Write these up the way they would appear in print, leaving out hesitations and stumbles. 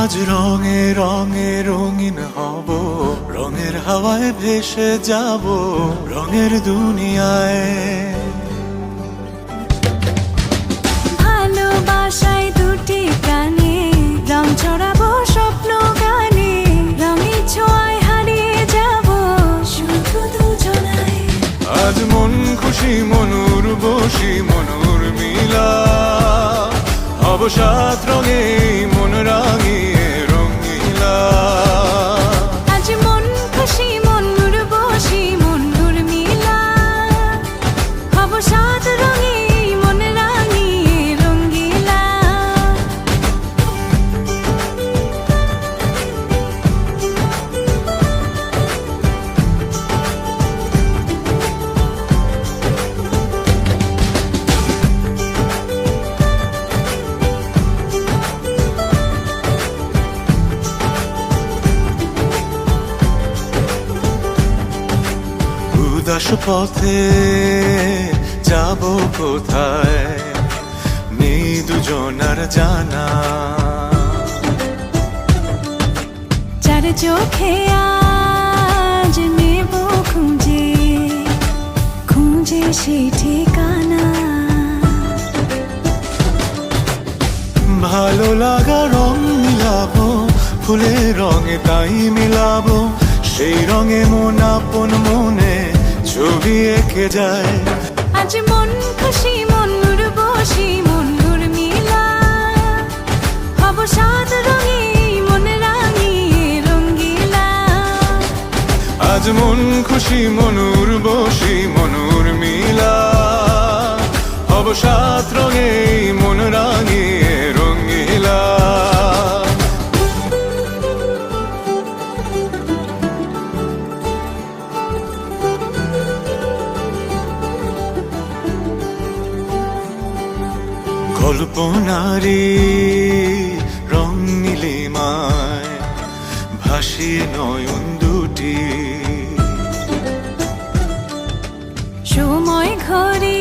আজ রঙে রঙে রঙিন হব, রঙের হাওয়ায় ভেসে যাব রঙের দুনিয়ায়। ভালোবাসায় দুটি প্রাণে রং ছড়াবো স্বপ্ন গানে, রঙের ছোঁয়ায় হারিয়ে যাব শুধু দুজনায়। আজ মন খুশি মনুর বসি মনুর মিলা, হব সাত রঙে মন রাঙিয়ে রঙিলা। আজ মন খুশি মনুর বসি মনুর মিলা, হব সাত রঙে মন রাঙিয়ে রঙ্গিলা। উদাস পথে যাব কোথায়, নেই দুজনার জানা। চার চোখে আজ নেব খুঁজে খুঁজে সেই ঠিকানা। ভালো লাগা রং মিলাবো, ফুলের রঙে তাই মিলাবো, সেই রঙে মন আপন মনে ছবি এঁকে যায়। আজ মন খুশি মনুর বসি মনুর মিলা, হব সাত রঙে মন রাঙিয়ে রঙ্গিলা। আজ মন খুশি মনুর বসি মনুর মিলা, হব সাত রঙে মন রাঙিয়ে রঙিলা। কল্পনারি রং নীলিমায় ভাসিয়ে নয়ন দুটি, সময় ঘরে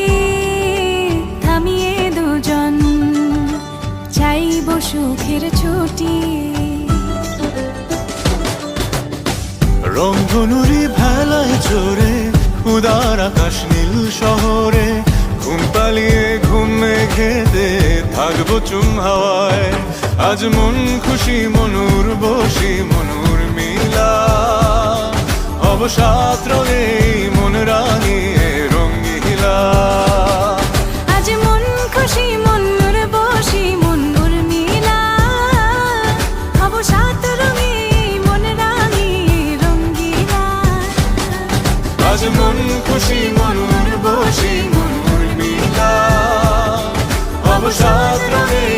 থামিয়ে দুজন চাইব সুখের ছুটি। রংধনুরি ভেলায় চড়ে উদার আকাশ নীল শহরে, ঘুম পালিয়ে ঘুম মেঘেতে থাকবো চুম হাওয়ায়। আজ মন খুশি মনুর বসি মনুর মিলা, হব সাত রঙে মন রাঙিয়ে রঙিলা। আজ মন খুশি মনুর বসি মনুর মিলা, হব সাত রঙে মন রাঙিয়ে রঙ্গিলা। আজ মন খুশি মনুর বসি মনুর মিলা, হব সাত রঙে